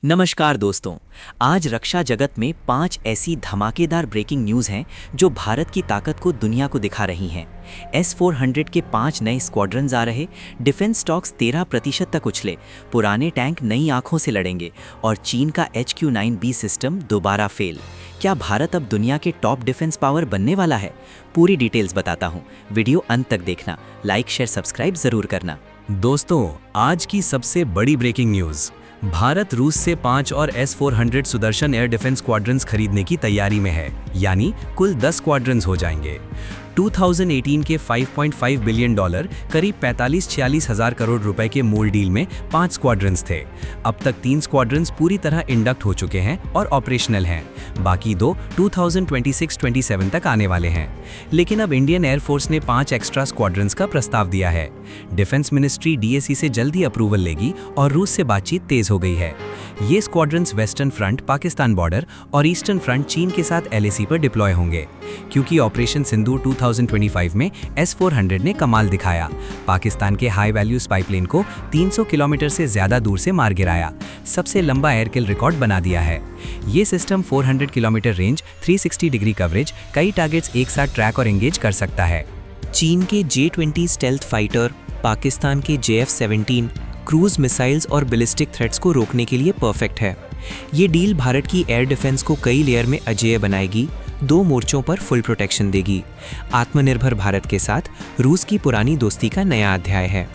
नमस्कार दोस्तों। आज रक्षा जगत में 5 ऐसी धमाकेदार ब्रेकिंग न्यूज़ हैं जो भारत की ताकत को दुनिया को दिखा रही हैं। S-400 के 5 नए स्क्वाड्रन्स आ रहे, डिफेंस स्टॉक्स 13% तक उछले, पुराने टैंक नई आंखों से लड़ेंगे और चीन का HQ-9B सिस्टम दोबारा फेल। क्या भारत अब दुनिया के टॉप डिफेंस पावर बनने वाला है? पूरी डिटेल्स बताता हूँ, वीडियो अंत तक देखना, लाइक शेयर सब्सक्राइब जरूर करना। दोस्तों, आज की सबसे बड़ी ब्रेकिंग न्यूज़, भारत रूस से 5 और S-400 Sudarshan air defence squadrons खरीदने की तैयारी में है, यानी कुल 10 स्क्वाड्रन्स हो जाएंगे। 2018 के $5.5 बिलियन करीब 45-46 हज़ार करोड़ रुपए के मूल डील में 5 स्क्वाड्रन्स थे। अब तक 3 स्क्वाड्रन्स पूरी तरह इंडक्ट हो चुके हैं और ऑपरेशनल हैं। बाकी 2 2026-27 तक आने वाले हैं। लेकिन अब इंडियन एयरफोर्स ने 5 एक्स्ट्रा स्क्वाड्रन्स का प्रस्ताव दिया है। डिफेंस मिनिस्ट्री DAC से जल्दी अप्रूवल लेगी और रूस से बातचीत तेज हो गई है। ये squadrons western front Pakistan border और ईस्टर्न फ्रंट चीन के साथ LAC पर डिप्लॉय होंगे। क्योंकि ऑपरेशन सिंदूर 2025 में S-400 ने कमाल दिखाया, पाकिस्तान के हाई वैल्यू स्पाई प्लेन को 300 किलोमीटर से ज्यादा दूर से मार गिराया, सबसे लंबा एयरकिल रिकॉर्ड बना दिया है। ये system 400 kilometre range, 360 degree coverage, कई टारगेट्स एक साथ ट्रैक और एंगेज कर सकता है। चीन के J-20 स्टेल्थ फाइटर, पाकिस्तान के JF-17 क्रूज मिसाइल्स और बैलिस्टिक थ्रेट्स को रोकने के लिए परफेक्ट है। ये डील भारत की एयर डिफेंस को कई लेयर में अजेय बनाएगी, 2 मोर्चों पर फुल प्रोटेक्शन देगी। आत्मनिर्भर भारत के साथ रूस की पुरानी दोस्ती का नया अध्याय है।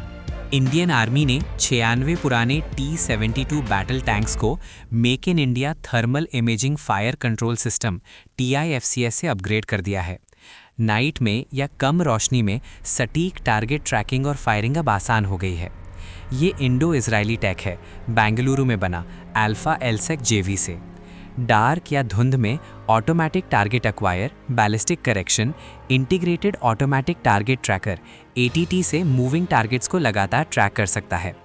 इंडियन आर्मी ने 96 पुराने T-72 बैटल टैंक्स को make in India thermal imaging fire control system TIFCS से अपग्रेड कर दिया है। नाइट में या कम रोशनी में सटीक टारगेट ट्रैकिंग और फायरिंग अब आसान हो गई है। ये इंडो इजरायली टेक है, बेंगलुरु में बना अल्फा एलसेक JV से। डार्क या धुंध में automatic target acquire, ballistic correction, integrated automatic target tracker ATT से मूविंग टारगेट्स को लगातार ट्रैक कर सकता है।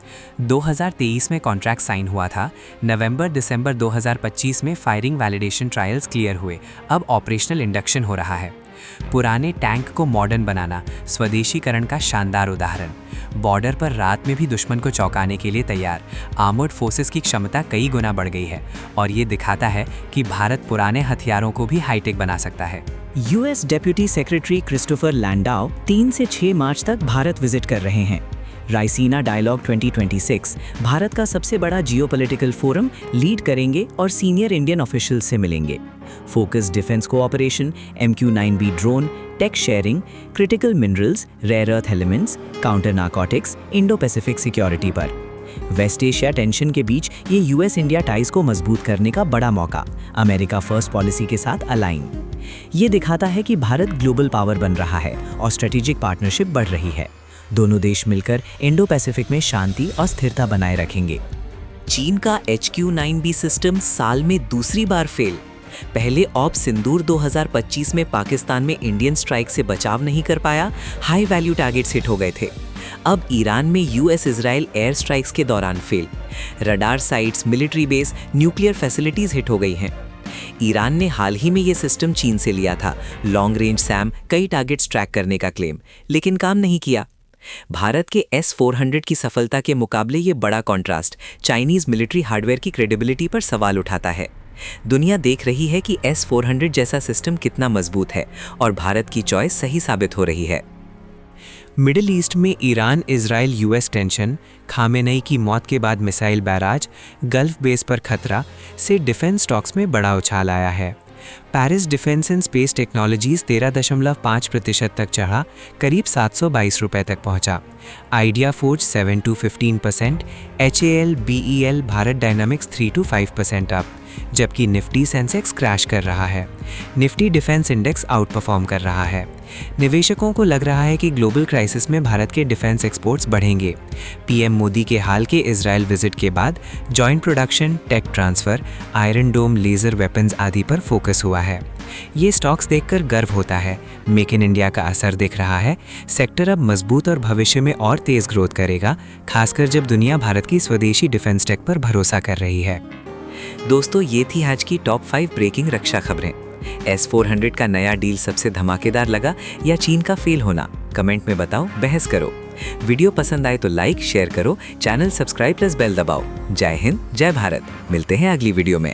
2023 में कॉन्ट्रैक्ट साइन हुआ था। नवंबर-दिसंबर 2025 में फायरिंग वैलिडेशन ट्रायल्स क्लियर हुए। अब ऑपरेशनल इंडक्शन हो रहा है। पुराने टैंक को मॉडर्न बनाना, स्वदेशीकरण का शानदार उदाहरण। बॉर्डर पर रात में भी दुश्मन को चौंकाने के लिए तैयार, आर्मर्ड फोर्सेस की क्षमता कई गुना बढ़ गई है और ये दिखाता है कि भारत पुराने हथियारों को भी हाईटेक बना सकता है। US डेप्यूटी सेक्रेटरी क्रिस्टोफर लैंडाउ 3 से 6 मार्च तक भारत विजिट कर रहे हैं। रायसीना डायलॉग 2026 भारत का सबसे बड़ा जियोपॉलिटिकल फोरम लीड करेंगे और सीनियर इंडियन ऑफिशियल्स से मिलेंगे। Focus defence cooperation, MQ-9B drone, tech sharing, critical minerals, rare earth elements, counter narcotics, Indo Pacific security पर। वेस्ट एशिया टेंशन के बीच ये US इंडिया टाइज को मजबूत करने का बड़ा मौका, अमेरिका फर्स्ट पॉलिसी के साथ अलाइन। ये दिखाता है कि भारत ग्लोबल पावर बन रहा है और स्ट्रेटेजिक पार्टनरशिप बढ़ रही है। दोनों देश मिलकर इंडो पैसिफिक में शांति और स्थिरता बनाए रखेंगे। चीन का HQ-9B सिस्टम साल में दूसरी बार फेल। पहले ऑप सिंदूर 2025 में पाकिस्तान में इंडियन स्ट्राइक से बचाव नहीं कर पाया, हाई वैल्यू टारगेट्स हिट हो गए थे। अब ईरान में US इजराइल एयर स्ट्राइक्स के दौरान fail. Radar sites, military base, nuclear facilities hit हो गई हैं। ईरान ने हाल ही में ये सिस्टम चीन से लिया था, लॉन्ग रेंज SAM कई टारगेट्स ट्रैक करने का क्लेम, लेकिन काम नहीं किया। भारत के S-400 की सफलता के मुकाबले ये बड़ा कॉन्ट्रास्ट चाइनीज मिलिट्री हार्डवेयर की क्रेडिबिलिटी पर सवाल उठाता है। दुनिया देख रही है कि S-400 जैसा सिस्टम कितना मजबूत है और भारत की चॉइस सही साबित हो रही है। मिडिल ईस्ट में Iran Israel US tension, Khamenei की मौत के बाद मिसाइल बैराज, गल्फ बेस पर खतरा से डिफेंस स्टॉक्स में बड़ा उछाल आया है। Paris defence and space technologies 13.5% तक चढ़ा, करीब 722 रुपए तक पहुंचा। Idea forge 7 to 15%, HAL BEL Bharat dynamics 3 to 5% up, जबकि निफ्टी सेंसेक्स क्रैश कर रहा है। Nifty defence index out perform कर रहा है। निवेशकों को लग रहा है कि ग्लोबल क्राइसिस में भारत के डिफेंस एक्सपोर्ट्स बढ़ेंगे। PM मोदी के हाल के इजराइल विजिट के बाद joint production, tech transfer, iron dome laser weapons आदि पर फोकस हुआ है। ये स्टॉक्स देखकर गर्व होता है। मेक इन इंडिया का असर दिख रहा है। सेक्टर अब मजबूत और भविष्य में और तेज ग्रोथ करेगा, खासकर जब दुनिया भारत की स्वदेशी डिफेंस टेक पर भरोसा कर रही है। दोस्तों, ये थी आज की टॉप 5 ब्रेकिंग रक्षा खबरें। S-400 का नया डील सबसे धमाकेदार लगा या चीन का फेल होना? कमेंट में बताओ, बहस करो। वीडियो पसंद आए तो लाइक शेयर करो, चैनल सब्सक्राइब प्लस बेल दबाओ। जय हिंद, जय भारत। मिलते हैं अगली वीडियो में।